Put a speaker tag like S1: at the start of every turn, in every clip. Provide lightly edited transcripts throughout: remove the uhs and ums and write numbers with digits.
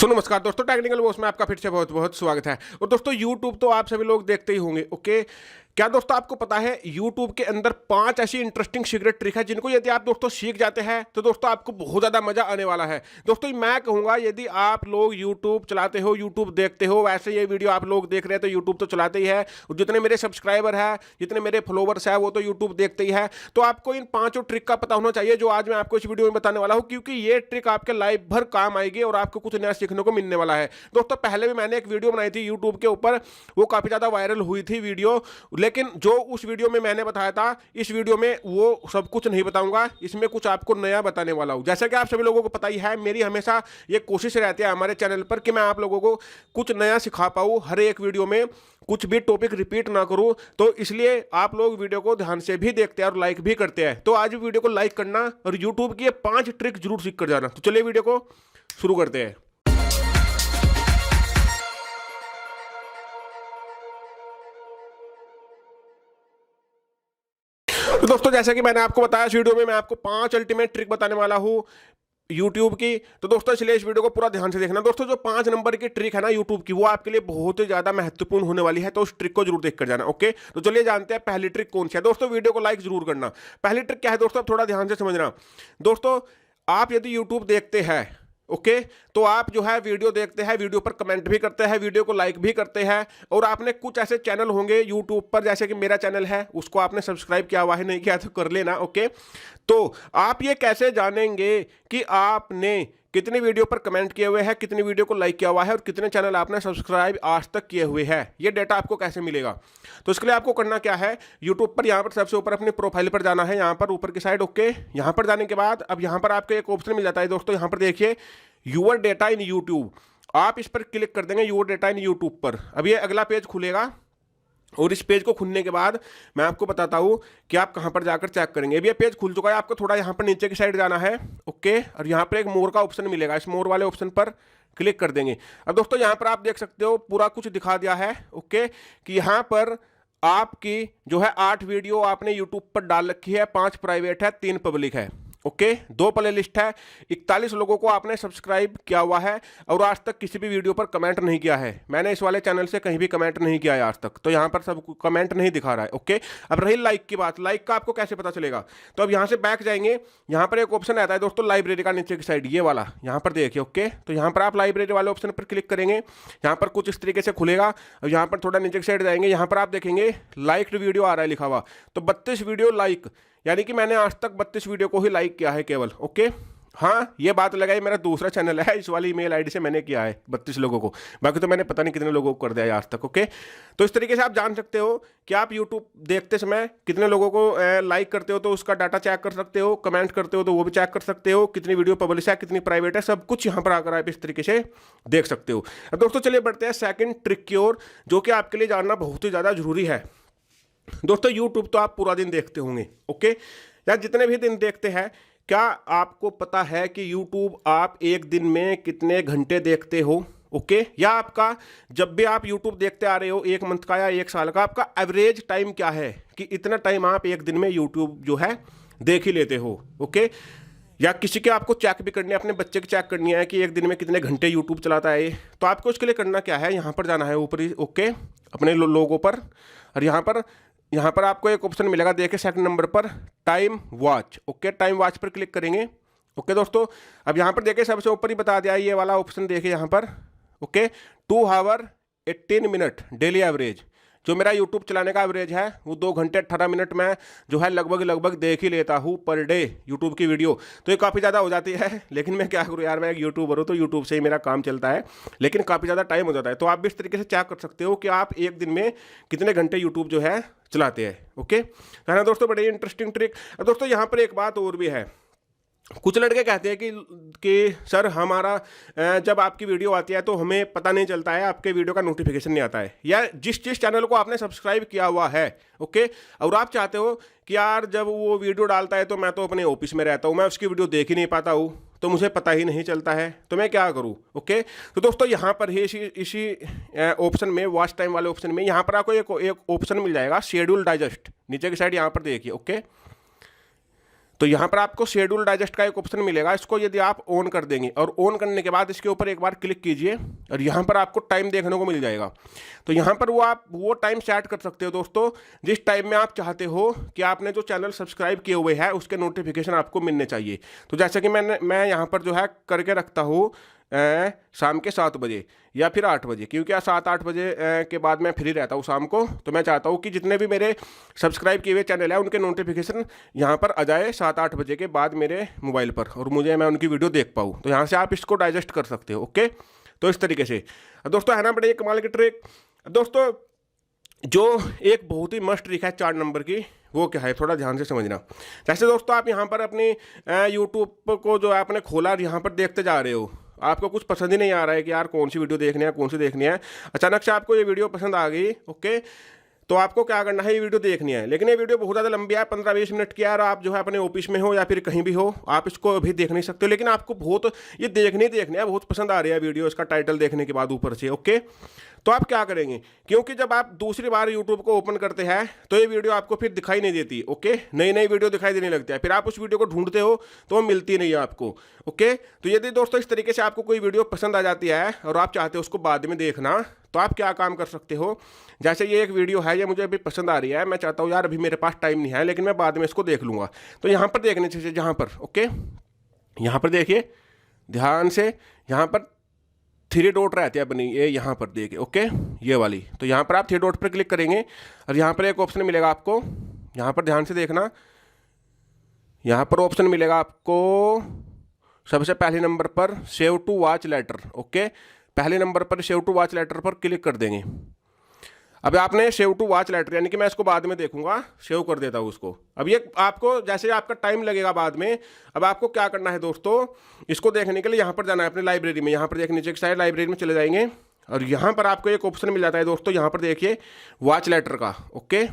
S1: सो नमस्कार दोस्तों, technical boss में आपका फिर से बहुत बहुत स्वागत है। और दोस्तों यूट्यूब तो आप सभी लोग देखते ही होंगे। ओके, क्या दोस्तों आपको पता है यूट्यूब के अंदर 5 ऐसी इंटरेस्टिंग सीक्रेट ट्रिक है जिनको यदि आप दोस्तों सीख जाते हैं तो दोस्तों आपको बहुत ज़्यादा मजा आने वाला है। दोस्तों मैं कहूँगा यदि आप लोग यूट्यूब चलाते हो, यूट्यूब देखते हो, वैसे ये वीडियो आप लोग देख रहे हैं तो यूट्यूब तो चलाते ही है, और जितने मेरे सब्सक्राइबर है, जितने मेरे फॉलोवर्स है वो तो यूट्यूब देखते ही है। तो आपको इन 5 ट्रिक का पता होना चाहिए जो आज मैं आपको इस वीडियो में बताने वाला हूँ, क्योंकि ये ट्रिक आपके लाइफ भर काम आएगी और आपको कुछ नया सीखने को मिलने वाला है। दोस्तों पहले भी मैंने एक वीडियो बनाई थी यूट्यूब के ऊपर, वो काफ़ी ज़्यादा वायरल हुई थी वीडियो, लेकिन जो उस वीडियो में मैंने बताया था, इस वीडियो में वो सब कुछ नहीं बताऊंगा, इसमें कुछ आपको नया बताने वाला हूं। जैसा कि आप सभी लोगों को पता ही है, मेरी हमेशा ये कोशिश रहती है हमारे चैनल पर कि मैं आप लोगों को कुछ नया सिखा पाऊं, हर एक वीडियो में कुछ भी टॉपिक रिपीट ना करूं। तो इसलिए आप लोग वीडियो को ध्यान से भी देखते हैं और लाइक भी करते हैं। तो आज भी वीडियो को लाइक करना और यूट्यूब की ये 5 ट्रिक जरूर सीख कर जाना। तो चलिए वीडियो को शुरू करते हैं। तो दोस्तों जैसा कि मैंने आपको बताया, इस वीडियो में मैं आपको 5 अल्टीमेट ट्रिक बताने वाला हूँ यूट्यूब की। तो दोस्तों इसलिए इस वीडियो को पूरा ध्यान से देखना। दोस्तों जो 5 नंबर की ट्रिक है ना यूट्यूब की, वो आपके लिए बहुत ही ज्यादा महत्वपूर्ण होने वाली है, तो उस ट्रिक को जरूर देख कर जाना। ओके, तो चलिए जानते हैं पहली ट्रिक कौन सी है। दोस्तों वीडियो को लाइक जरूर करना। पहली ट्रिक क्या है दोस्तों, थोड़ा ध्यान से समझना। दोस्तों आप यदि यूट्यूब देखते हैं, ओके, तो आप जो है वीडियो देखते हैं, वीडियो पर कमेंट भी करते हैं, वीडियो को लाइक भी करते हैं, और आपने कुछ ऐसे चैनल होंगे यूट्यूब पर, जैसे कि मेरा चैनल है, उसको आपने सब्सक्राइब किया हुआ है, नहीं किया तो कर लेना। ओके, तो आप ये कैसे जानेंगे कि आपने कितनी वीडियो पर कमेंट किए हुए हैं, कितनी वीडियो को लाइक किया हुआ है, और कितने चैनल आपने सब्सक्राइब आज तक किए हुए हैं? ये डेटा आपको कैसे मिलेगा? तो इसके लिए आपको करना क्या है, यूट्यूब पर यहाँ पर सबसे ऊपर अपनी प्रोफाइल पर जाना है, यहाँ पर ऊपर की साइड। ओके, यहाँ पर जाने के बाद अब यहाँ पर आपको एक ऑप्शन मिल जाता है दोस्तों, यहाँ पर देखिए यूर डेटा इन यूट्यूब। आप इस पर क्लिक कर देंगे, यूर डेटा इन यूट्यूब पर। अब ये अगला पेज खुलेगा, और इस पेज को खुलने के बाद मैं आपको बताता हूँ कि आप कहाँ पर जाकर चेक करेंगे। अब ये पेज खुल चुका है, आपको थोड़ा यहाँ पर नीचे की साइड जाना है। ओके, और यहाँ पर एक मोर का ऑप्शन मिलेगा, इस मोर वाले ऑप्शन पर क्लिक कर देंगे। अब दोस्तों यहाँ पर आप देख सकते हो पूरा कुछ दिखा दिया है। ओके, कि यहाँ पर आपकी जो है 8 वीडियो आपने यूट्यूब पर डाल रखी है, 5 प्राइवेट है, 3 पब्लिक है। ओके, 2 प्ले लिस्ट है, 41 लोगों को आपने सब्सक्राइब किया हुआ है, और आज तक किसी भी वीडियो पर कमेंट नहीं किया है। मैंने इस वाले चैनल से कहीं भी कमेंट नहीं किया है आज तक, तो यहाँ पर सब कमेंट नहीं दिखा रहा है। ओके, अब रही लाइक की बात, लाइक का आपको कैसे पता चलेगा? तो अब यहाँ से बैक जाएंगे, यहाँ पर एक ऑप्शन आता है दोस्तों लाइब्रेरी का, नीचे की साइड ये वाला, यहाँ पर देखिए। ओके, तो यहाँ पर आप लाइब्रेरी वाले ऑप्शन पर क्लिक करेंगे, यहाँ पर कुछ इस तरीके से खुलेगा, और यहाँ पर थोड़ा नीचे की साइड जाएंगे, यहाँ पर आप देखेंगे लाइक्ड वीडियो आ रहा है लिखा हुआ, तो 32 वीडियो लाइक, यानी कि मैंने आज तक 32 वीडियो को ही लाइक किया है केवल। ओके, हाँ ये बात लगाई, मेरा दूसरा चैनल है, इस वाली ईमेल आईडी से मैंने किया है 32 लोगों को, बाकी तो मैंने पता नहीं कितने लोगों को कर दिया है आज तक। ओके, तो इस तरीके से आप जान सकते हो कि आप यूट्यूब देखते समय कितने लोगों को लाइक करते हो, तो उसका डाटा चेक कर सकते हो, कमेंट करते हो तो वो भी चेक कर सकते हो, कितनी वीडियो पब्लिश है, कितनी प्राइवेट है, सब कुछ यहाँ पर आकर आप इस तरीके से देख सकते हो। अब दोस्तों चलिए बढ़ते हैं सेकेंड ट्रिक की ओर, जो कि आपके लिए जानना बहुत ही ज़्यादा जरूरी है। दोस्तों यूट्यूब तो आप पूरा दिन देखते होंगे, ओके, या जितने भी दिन देखते हैं, क्या आपको पता है कि यूट्यूब आप एक दिन में कितने घंटे देखते हो? ओके, या आपका जब भी आप यूट्यूब देखते आ रहे हो, 1 मंथ का या 1 साल का, आपका एवरेज टाइम क्या है कि इतना टाइम आप एक दिन में यूट्यूब जो है देख ही लेते हो? ओके, या किसी के आपको चेक भी करनी है, अपने बच्चे की चेक करनी है कि एक दिन में कितने घंटे यूट्यूब चलाता है, तो आपको उसके लिए करना क्या है, यहाँ पर जाना है ऊपर ही। ओके, अपने लोगों पर, और यहाँ पर आपको एक ऑप्शन मिलेगा, देखिए सेकंड नंबर पर time watch. Okay, time watch पर क्लिक करेंगे। ओके दोस्तों, अब यहाँ पर देखिए सबसे ऊपर ही बता दिया ये वाला ऑप्शन, देखिए यहाँ पर। Okay, 2 hour 18 minute daily average, जो मेरा यूट्यूब चलाने का एवरेज है वो 2 घंटे 18 मिनट में जो है लगभग देख ही लेता हूँ पर डे यूट्यूब की वीडियो। तो ये काफ़ी ज़्यादा हो जाती है, लेकिन मैं क्या करूँ यार, मैं एक यूट्यूबर हूँ, तो यूट्यूब से ही मेरा काम चलता है, लेकिन काफ़ी ज़्यादा टाइम हो जाता है। तो आप भी इस तरीके से चेक कर सकते हो कि आप एक दिन में कितने घंटे यूट्यूब जो है चलाते हैं। ओके, है ना दोस्तों, बड़ी इंटरेस्टिंग ट्रिक। अब दोस्तों यहाँ पर एक बात और भी है, कुछ लड़के कहते हैं कि सर हमारा जब आपकी वीडियो आती है तो हमें पता नहीं चलता है, आपके वीडियो का नोटिफिकेशन नहीं आता है, या जिस चैनल को आपने सब्सक्राइब किया हुआ है, ओके, और आप चाहते हो कि यार जब वो वीडियो डालता है तो मैं तो अपने ऑफिस में रहता हूँ, मैं उसकी वीडियो देख ही नहीं पाता हूँ, तो मुझे पता ही नहीं चलता है, तो मैं क्या करूँ? ओके, तो दोस्तों यहाँ पर ही इसी ऑप्शन में, वॉच टाइम वाले ऑप्शन में, यहाँ पर आपको एक ऑप्शन मिल जाएगा शेड्यूल डाइजेस्ट, नीचे की साइड यहाँ पर देखिए। ओके, तो यहाँ पर आपको शेड्यूल डाइजेस्ट का एक ऑप्शन मिलेगा, इसको यदि आप ऑन कर देंगे और ऑन करने के बाद इसके ऊपर एक बार क्लिक कीजिए और यहाँ पर आपको टाइम देखने को मिल जाएगा। तो यहाँ पर आप वो टाइम सेट कर सकते हो दोस्तों जिस टाइम में आप चाहते हो कि आपने जो चैनल सब्सक्राइब किए हुए हैं उसके नोटिफिकेशन आपको मिलने चाहिए। तो जैसे कि मैं यहाँ पर जो है करके रखता हूँ शाम के 7 बजे या फिर 8 बजे, क्योंकि 7-8 बजे के बाद मैं फ्री रहता हूँ शाम को। तो मैं चाहता हूँ कि जितने भी मेरे सब्सक्राइब किए हुए चैनल हैं उनके नोटिफिकेशन यहाँ पर आ जाए 7-8 बजे के बाद मेरे मोबाइल पर, और मैं उनकी वीडियो देख पाऊँ। तो यहाँ से आप इसको डाइजेस्ट कर सकते हो। ओके, तो इस तरीके से दोस्तों है ना बड़े कमाल की ट्रिक। दोस्तों जो एक बहुत ही मस्त ट्रिक है 4 नंबर की, वो क्या है थोड़ा ध्यान से समझना। जैसे दोस्तों आप यहाँ पर अपनी यूट्यूब को जो है आपने खोला और यहाँ पर देखते जा रहे हो, आपको कुछ पसंद ही नहीं आ रहा है कि यार कौन सी वीडियो देखनी है, कौन सी देखनी है। अचानक से आपको ये वीडियो पसंद आ गई, ओके, तो आपको क्या करना है, ये वीडियो देखनी है। लेकिन ये वीडियो बहुत ज़्यादा लंबी है, 15-20 मिनट की है, और आप जो है अपने ऑफिस में हो या फिर कहीं भी हो, आप इसको अभी देख नहीं सकते हो। लेकिन आपको बहुत ये देखनी है, बहुत पसंद आ रही है वीडियो इसका टाइटल देखने के बाद ऊपर से। ओके, तो आप क्या करेंगे, क्योंकि जब आप दूसरी बार यूट्यूब को ओपन करते हैं तो ये वीडियो आपको फिर दिखाई नहीं देती। ओके, नई नई वीडियो दिखाई देने लगती है, फिर आप उस वीडियो को ढूंढते हो तो वो मिलती नहीं है आपको। ओके, तो यदि दोस्तों इस तरीके से आपको कोई वीडियो पसंद आ जाती है और आप चाहते हो उसको बाद में देखना, तो आप क्या काम कर सकते हो। जैसे ये एक वीडियो है, ये मुझे अभी पसंद आ रही है, मैं चाहता हूँ यार अभी मेरे पास टाइम नहीं है, लेकिन मैं बाद में इसको देख लूँगा। तो यहाँ पर देखने चाहिए, जहाँ पर ओके, यहाँ पर देखिए ध्यान से, यहाँ पर 3 डॉट रहती है अपनी, ये यहाँ पर देखिए। ओके, ये वाली, तो यहाँ पर आप 3 डॉट पर क्लिक करेंगे और यहाँ पर एक ऑप्शन मिलेगा आपको, यहाँ पर ध्यान से देखना, यहाँ पर ऑप्शन मिलेगा आपको सबसे पहले नंबर पर save to watch later. Okay, पहले नंबर पर सेव टू वॉच लेटर पर क्लिक कर देंगे। अब आपने सेव टू वॉच लेटर, यानी कि मैं इसको बाद में देखूंगा, सेव कर देता हूँ उसको। अब ये आपको जैसे आपका टाइम लगेगा बाद में, अब आपको क्या करना है दोस्तों, इसको देखने के लिए यहाँ पर जाना है अपनी लाइब्रेरी में। यहाँ पर देखिए नीचे की साइड लाइब्रेरी में चले जाएंगे और यहाँ पर आपको एक ऑप्शन मिल जाता है दोस्तों, यहाँ पर देखिए वॉच लेटर का। ओके,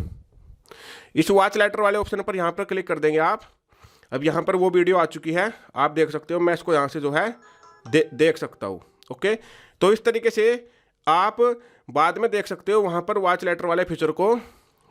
S1: इस वॉच लेटर वाले ऑप्शन पर यहाँ पर क्लिक कर देंगे आप। अब यहाँ पर वो वीडियो आ चुकी है, आप देख सकते हो, मैं इसको यहाँ से जो है देख सकता हूँ। ओके, तो इस तरीके से आप बाद में देख सकते हो वहाँ पर वॉच लेटर वाले फीचर को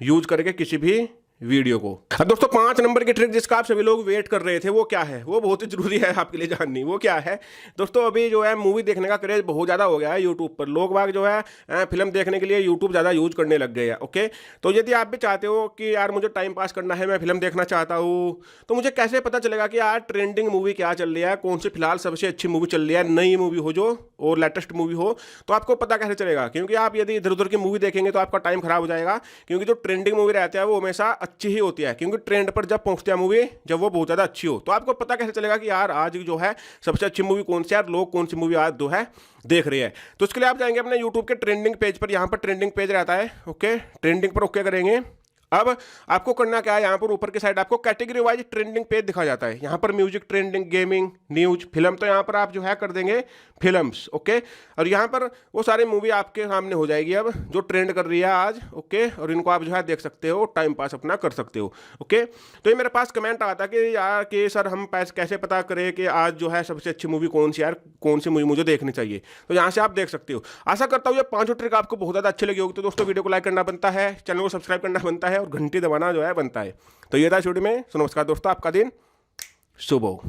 S1: यूज करके किसी भी वीडियो को। अब दोस्तों 5 नंबर की ट्रिक जिसका आप सभी लोग वेट कर रहे थे, वो क्या है, वो बहुत ही जरूरी है आपके लिए जाननी। वो क्या है दोस्तों, अभी जो है मूवी देखने का क्रेज बहुत ज़्यादा हो गया है यूट्यूब पर। लोग बाग जो है फिल्म देखने के लिए यूट्यूब ज़्यादा यूज करने लग गए हैं। ओके, तो यदि आप भी चाहते हो कि यार मुझे टाइम पास करना है, मैं फिल्म देखना चाहता हूँ, तो मुझे कैसे पता चलेगा कि यार ट्रेंडिंग मूवी क्या चल रही है, कौन सी फिलहाल सबसे अच्छी मूवी चल रही है, नई मूवी हो जो और लेटेस्ट मूवी हो, तो आपको पता कैसे चलेगा। क्योंकि आप यदि इधर उधर की मूवी देखेंगे तो आपका टाइम खराब हो जाएगा, क्योंकि जो ट्रेंडिंग मूवी रहती है वो हमेशा अच्छी ही होती है, क्योंकि ट्रेंड पर जब पहुंचती है मूवी, जब वो बहुत ज़्यादा अच्छी हो, तो आपको पता कैसे चलेगा कि यार आज जो है सबसे अच्छी मूवी कौन सी है, लोग कौन सी मूवी आज जो है देख रहे हैं। तो इसके लिए आप जाएंगे अपने यूट्यूब के ट्रेंडिंग पेज पर, यहाँ पर ट्रेंडिंग पेज रहता है। ओके, ट्रेंडिंग पर ओके करेंगे। अब आपको करना क्या है, यहाँ पर ऊपर की साइड आपको कैटेगरी वाइज ट्रेंडिंग पेज दिखा जाता है। यहाँ पर music, trending, gaming, news, film, तो यहाँ पर आप जो है कर देंगे फिल्म्स। ओके, और यहाँ पर वो सारी मूवी आपके सामने हो जाएगी अब जो ट्रेंड कर रही है आज। ओके, और इनको आप जो है देख सकते हो, टाइम पास अपना कर सकते हो। ओके, तो ये मेरे पास कमेंट आता कि यार कि सर हम कैसे पता करें कि आज जो है सबसे अच्छी मूवी कौन सी, यार कौन सी मूवी मुझे देखनी चाहिए। तो यहाँ से आप देख सकते हो। आशा करता हूँ ये 5 ट्रिक आपको बहुत ज़्यादा अच्छी लगी होगी। तो दोस्तों वीडियो को लाइक करना बनता है, चैनल को सब्सक्राइब करना बनता है और घंटी दबाना जो है बनता है। तो ये था वीडियो में। नमस्कार दोस्तों, आपका दिन शुभ हो।